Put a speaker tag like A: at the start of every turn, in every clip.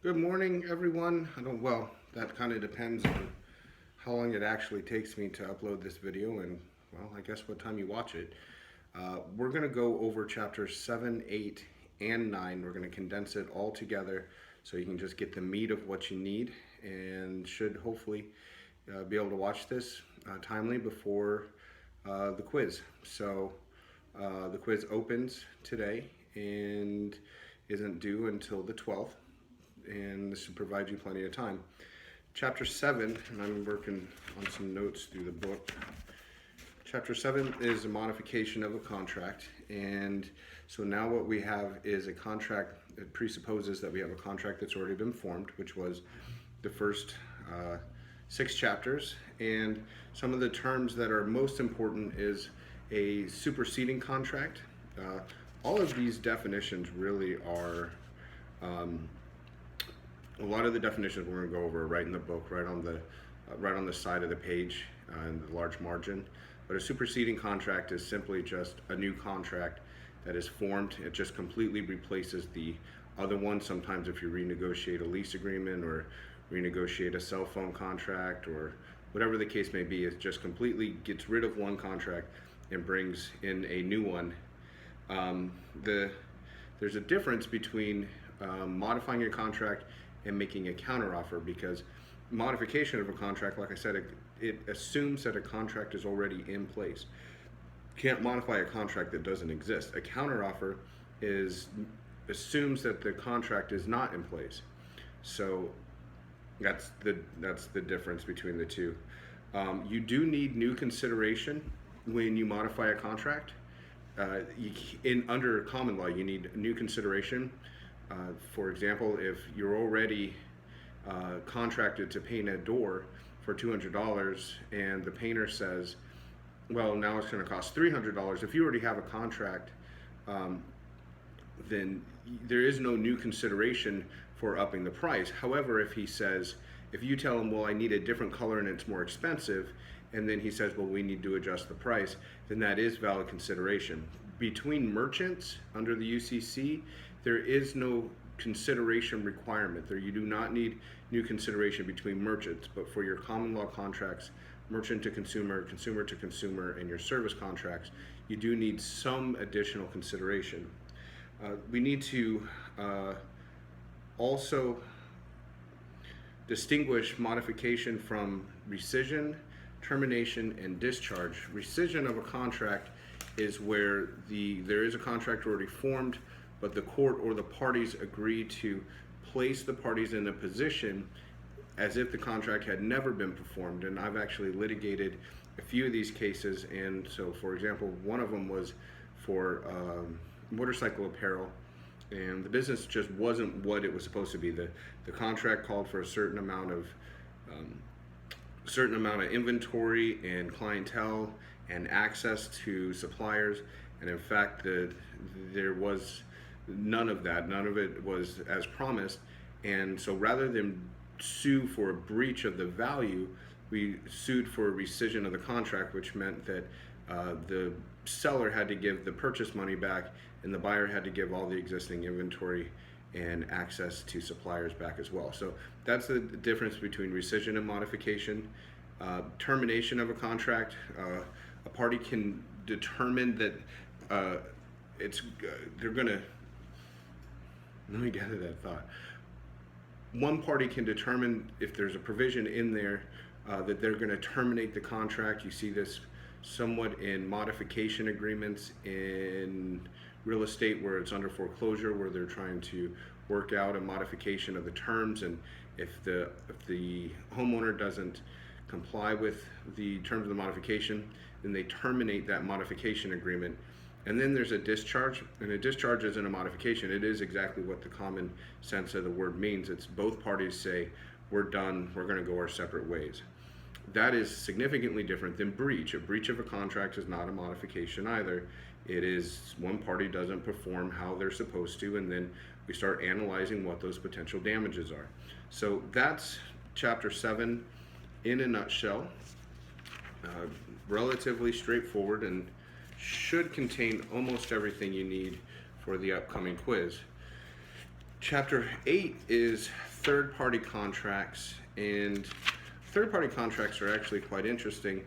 A: Good morning, everyone. Well, that kind of depends on how long it actually takes me to upload this video and, well, I guess what time you watch it. We're going to go over chapters 7, 8, and 9. We're going to condense it all together so you can just get the meat of what you need and should hopefully be able to watch this timely before the quiz. So the quiz opens today and isn't due until the 12th. And this should provide you plenty of time. Chapter 7, and I'm working on some notes through the book. Chapter 7 is a modification of a contract, and so now what we have is a contract. It presupposes that we have a contract that's already been formed, which was the first 6 chapters, and some of the terms that are most important is a superseding contract. All of these definitions really are a lot of the definitions we're going to go over right in the book, right on the side of the page in the large margin. But a superseding contract is simply just a new contract that is formed. It just completely replaces the other one. Sometimes if you renegotiate a lease agreement or renegotiate a cell phone contract or whatever the case may be, it just completely gets rid of one contract and brings in a new one. There's a difference between modifying a contract and making a counteroffer, because modification of a contract, like I said, it assumes that a contract is already in place. You can't modify a contract that doesn't exist. A counteroffer assumes that the contract is not in place. So that's the difference between the two. You do need new consideration when you modify a contract. Under common law, you need new consideration. For example, if you're already contracted to paint a door for $200 and the painter says, well, now it's going to cost $300, if you already have a contract, then there is no new consideration for upping the price. However, if you tell him, well, I need a different color and it's more expensive, and then he says, well, we need to adjust the price, then that is valid consideration. Between merchants under the UCC, there is no consideration requirement there. You do not need new consideration between merchants, but for your common law contracts, merchant to consumer, consumer to consumer, and your service contracts, you do need some additional consideration. We need to also distinguish modification from rescission, termination, and discharge. Rescission of a contract is where there is a contract already formed, but the court or the parties agree to place the parties in a position as if the contract had never been performed. And I've actually litigated a few of these cases. And so, for example, one of them was for motorcycle apparel, and the business just wasn't what it was supposed to be. The contract called for a certain amount of inventory and clientele and access to suppliers, and in fact there was none of that. None of it was as promised. And so rather than sue for a breach of the value, we sued for a rescission of the contract, which meant that the seller had to give the purchase money back and the buyer had to give all the existing inventory and access to suppliers back as well. So that's the difference between rescission and modification. Termination of a contract, a party can determine that they're gonna, let me get to that thought. One party can determine if there's a provision in there that they're going to terminate the contract. You see this somewhat in modification agreements in real estate where it's under foreclosure, where they're trying to work out a modification of the terms, and if the homeowner doesn't comply with the terms of the modification, then they terminate that modification agreement. And then there's a discharge, and a discharge isn't a modification. It is exactly what the common sense of the word means. It's both parties say, we're done, we're going to go our separate ways. That is significantly different than breach. A breach of a contract is not a modification either. It is one party doesn't perform how they're supposed to, and then we start analyzing what those potential damages are. So that's chapter 7 in a nutshell. Relatively straightforward and should contain almost everything you need for the upcoming quiz. Chapter 8 is third-party contracts, and third-party contracts are actually quite interesting.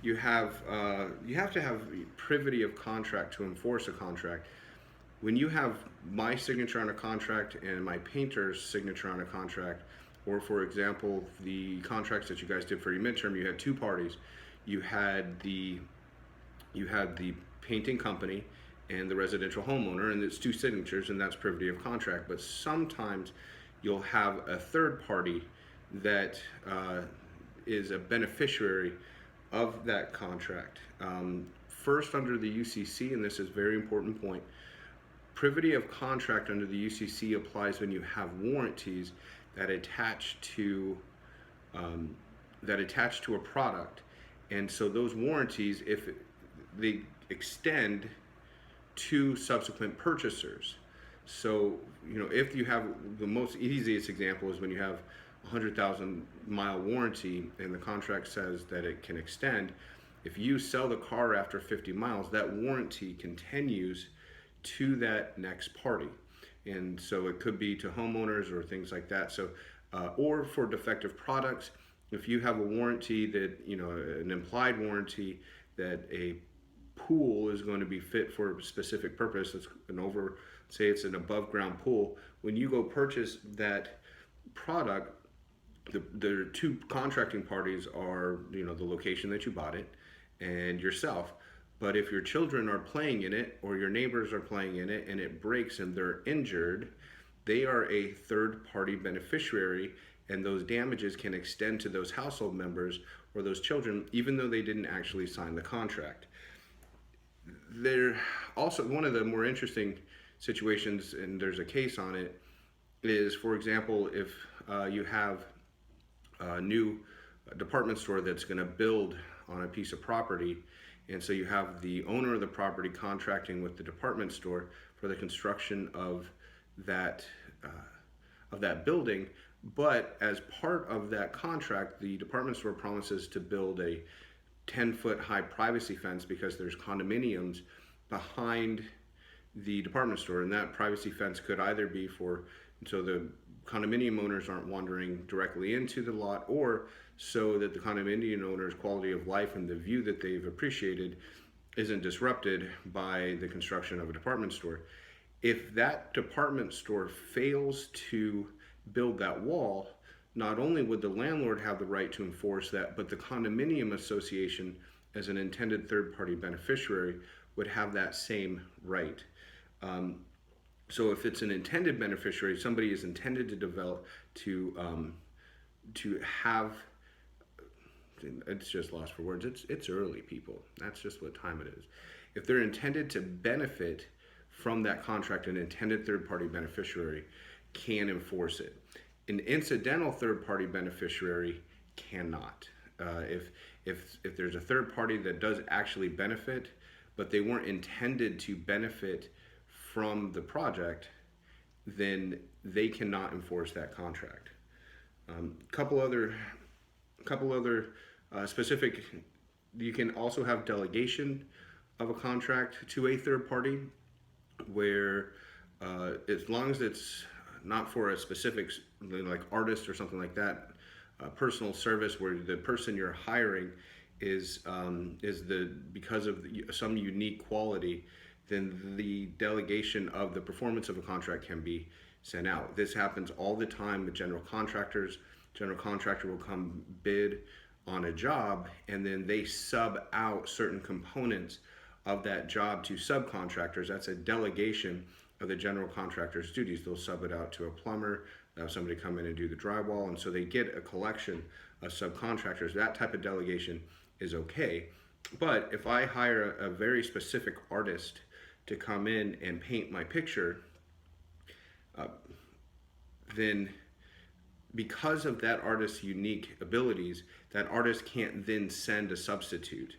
A: You have to have privity of contract to enforce a contract. When you have my signature on a contract and my painter's signature on a contract, or for example, the contracts that you guys did for your midterm, you had two parties. You had the painting company and the residential homeowner, and it's two signatures, and that's privity of contract. But sometimes you'll have a third party that is a beneficiary of that contract. First, under the UCC, and this is a very important point, privity of contract under the UCC applies when you have warranties that attach to a product, and so those warranties, if they extend to subsequent purchasers. So, if you have, the most easiest example is when you have a 100,000 mile warranty and the contract says that it can extend. If you sell the car after 50 miles, that warranty continues to that next party. And so it could be to homeowners or things like that. So, or for defective products, if you have a warranty that, an implied warranty that a pool is going to be fit for a specific purpose, say it's an above ground pool, when you go purchase that product, the two contracting parties are, the location that you bought it and yourself. But if your children are playing in it or your neighbors are playing in it and it breaks and they're injured, they are a third-party beneficiary, and those damages can extend to those household members or those children, even though they didn't actually sign the contract. They're also, one of the more interesting situations, and there's a case on it, is, for example, if you have a new department store that's going to build on a piece of property, and so you have the owner of the property contracting with the department store for the construction of that building. But as part of that contract, the department store promises to build a 10-foot high privacy fence because there's condominiums behind the department store, and that privacy fence could either be so the condominium owners aren't wandering directly into the lot, or so that the condominium owners' quality of life and the view that they've appreciated isn't disrupted by the construction of a department store. If that department store fails to build that wall, not only would the landlord have the right to enforce that, but the condominium association, as an intended third-party beneficiary, would have that same right. So if it's an intended beneficiary, somebody is intended to develop, to have, it's just lost for words. It's early, people. That's just what time it is. If they're intended to benefit from that contract, an intended third-party beneficiary can enforce it. An incidental third-party beneficiary cannot. If there's a third party that does actually benefit, but they weren't intended to benefit from the project, then they cannot enforce that contract. Couple other specific. You can also have delegation of a contract to a third party, where as long as it's not for a specific, like artist or something like that, personal service where the person you're hiring is because of some unique quality, then the delegation of the performance of a contract can be sent out. This happens all the time with general contractors. General contractor will come bid on a job, and then they sub out certain components of that job to subcontractors. That's a delegation of the general contractor's duties. They'll sub it out to a plumber, have somebody come in and do the drywall, and so they get a collection of subcontractors. That type of delegation is okay. But if I hire a very specific artist to come in and paint my picture, then because of that artist's unique abilities, that artist can't then send a substitute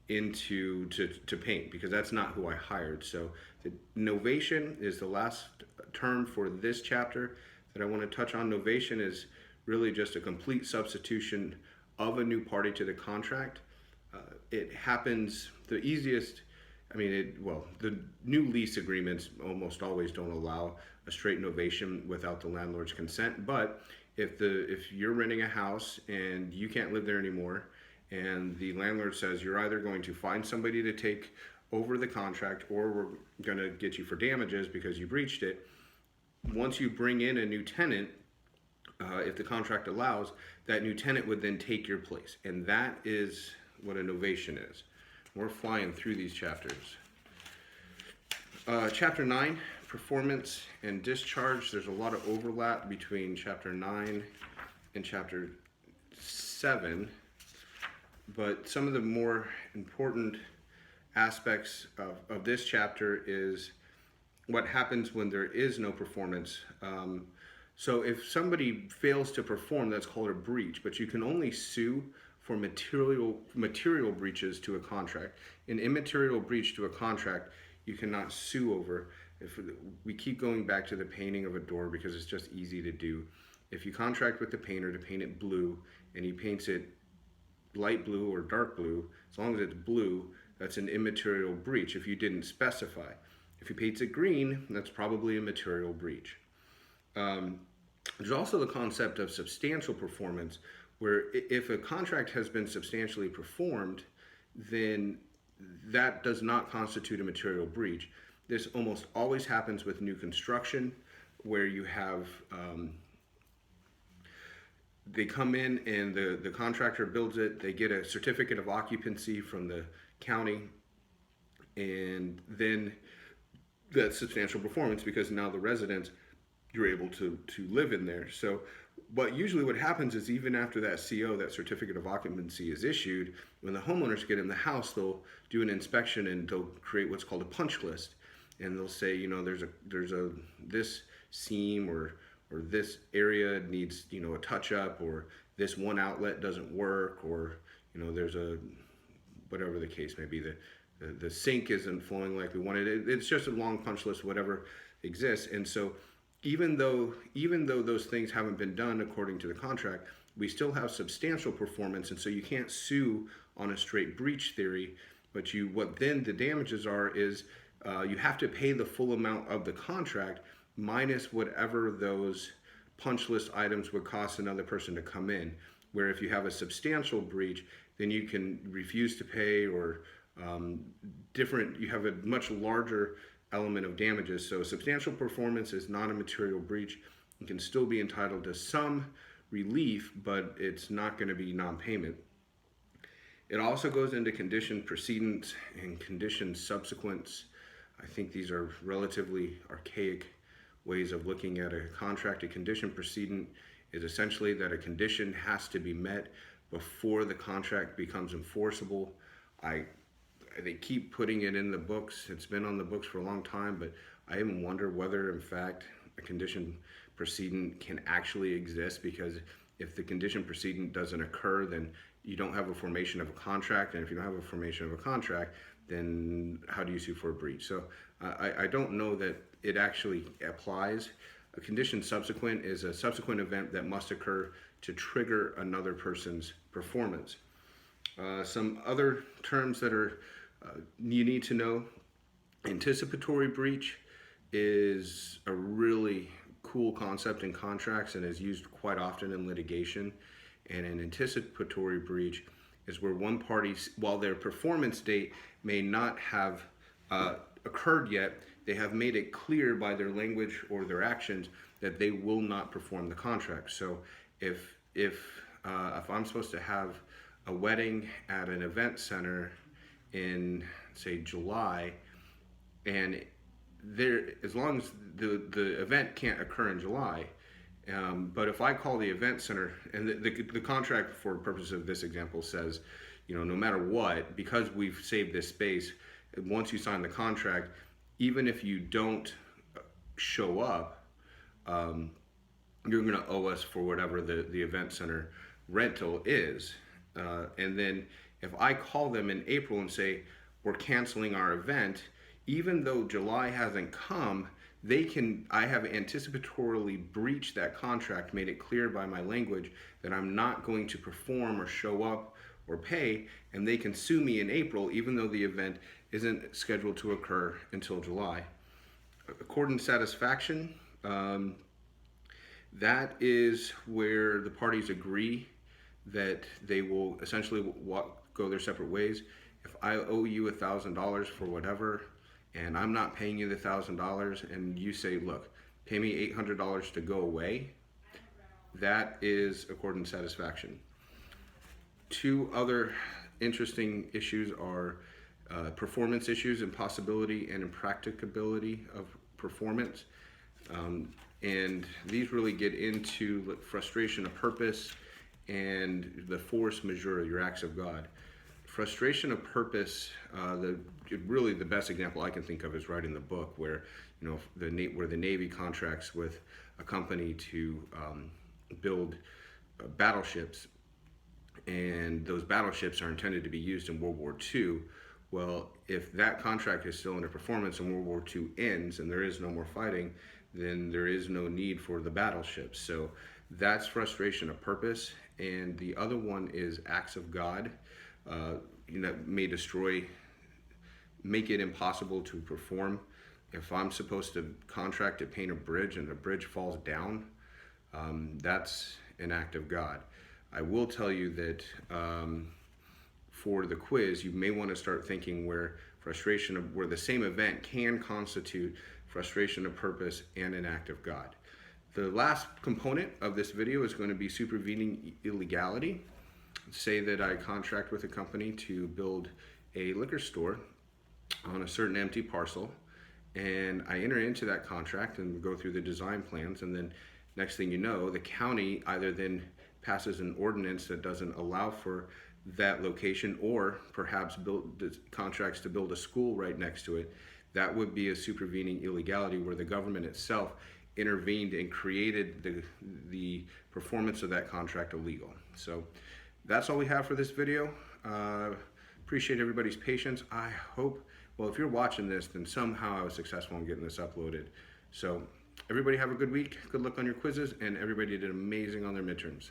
A: to paint, because that's not who I hired. So the novation is the last term for this chapter that I want to touch on. Novation is really just a complete substitution of a new party to the contract. It happens, the easiest, I mean, the new lease agreements almost always don't allow a straight novation without the landlord's consent. But if you're renting a house and you can't live there anymore, and the landlord says you're either going to find somebody to take over the contract, or we're going to get you for damages because you breached it. Once you bring in a new tenant, if the contract allows, that new tenant would then take your place, and that is what a novation is. We're flying through these chapters. Chapter 9, performance and discharge. There's a lot of overlap between chapter 9 and chapter 7, but some of the more important aspects of this chapter is what happens when there is no performance. So if somebody fails to perform, that's called a breach, but you can only sue for material breaches to a contract. An immaterial breach to a contract, you cannot sue over. If we keep going back to the painting of a door because it's just easy to do. If you contract with the painter to paint it blue and he paints it light blue or dark blue, as long as it's blue, that's an immaterial breach if you didn't specify. If he paints it green, that's probably a material breach. There's also the concept of substantial performance, where if a contract has been substantially performed, then that does not constitute a material breach. This almost always happens with new construction, where you have they come in and the contractor builds it, they get a certificate of occupancy from the county, and then that's substantial performance because now the residents, you're able to live in there. So usually what happens is even after that CO, that certificate of occupancy is issued, when the homeowners get in the house, they'll do an inspection and they'll create what's called a punch list. And they'll say, there's this seam or this area needs, a touch up, or this one outlet doesn't work, or, there's whatever the case may be, the sink isn't flowing like we wanted it. It's just a long punch list, whatever exists. And so even though those things haven't been done according to the contract, we still have substantial performance, and so you can't sue on a straight breach theory. But what then the damages are is you have to pay the full amount of the contract minus whatever those punch list items would cost another person to come in. Where if you have a substantial breach, then you can refuse to pay, or you have a much larger element of damages. So substantial performance is not a material breach. You can still be entitled to some relief, but it's not going to be non-payment. It also goes into condition precedents and condition subsequents. I think these are relatively archaic ways of looking at a contract. A condition precedent is essentially that a condition has to be met before the contract becomes enforceable. They keep putting it in the books. It's been on the books for a long time, but I even wonder whether, in fact, a condition precedent can actually exist, because if the condition precedent doesn't occur, then you don't have a formation of a contract, and if you don't have a formation of a contract, then how do you sue for a breach? So I don't know that it actually applies. A condition subsequent is a subsequent event that must occur to trigger another person's performance. Some other terms that you need to know. Anticipatory breach is a really cool concept in contracts and is used quite often in litigation. And an anticipatory breach is where one party, while their performance date may not have occurred yet, they have made it clear by their language or their actions that they will not perform the contract. So if I'm supposed to have a wedding at an event center in, say, July, and as long as the event can't occur in July, but if I call the event center, and the contract for purposes of this example says, no matter what, because we've saved this space, once you sign the contract, even if you don't show up, you're going to owe us for whatever the event center rental is. And then if I call them in April and say, we're canceling our event, even though July hasn't come, I have anticipatorily breached that contract, made it clear by my language that I'm not going to perform or show up or pay, and they can sue me in April, even though the event isn't scheduled to occur until July. Accord and satisfaction, that is where the parties agree that they will essentially go their separate ways. If I owe you $1,000 for whatever, and I'm not paying you the $1,000, and you say, look, pay me $800 to go away, that is accord and satisfaction. Two other interesting issues are performance issues, impossibility and impracticability of performance. And these really get into frustration of purpose and the force majeure, your acts of God. Frustration of purpose, really the best example I can think of is right in the book, where where the Navy contracts with a company to build battleships, and those battleships are intended to be used in World War II. Well, if that contract is still under performance and World War II ends and there is no more fighting, then there is no need for the battleships. So that's frustration of purpose. And the other one is acts of God. May make it impossible to perform. If I'm supposed to contract to paint a bridge and the bridge falls down, that's an act of God. I will tell you that for the quiz, you may want to start thinking where the same event can constitute frustration of purpose and an act of God. The last component of this video is going to be supervening illegality. Say that I contract with a company to build a liquor store on a certain empty parcel, and I enter into that contract and go through the design plans, and then next thing you know, the county either then passes an ordinance that doesn't allow for that location, or perhaps contracts to build a school right next to it. That would be a supervening illegality where the government itself intervened and created the performance of that contract illegal. So that's all we have for this video. Appreciate everybody's patience. I hope, well, if you're watching this, then somehow I was successful in getting this uploaded. So everybody have a good week. Good luck on your quizzes, and everybody did amazing on their midterms.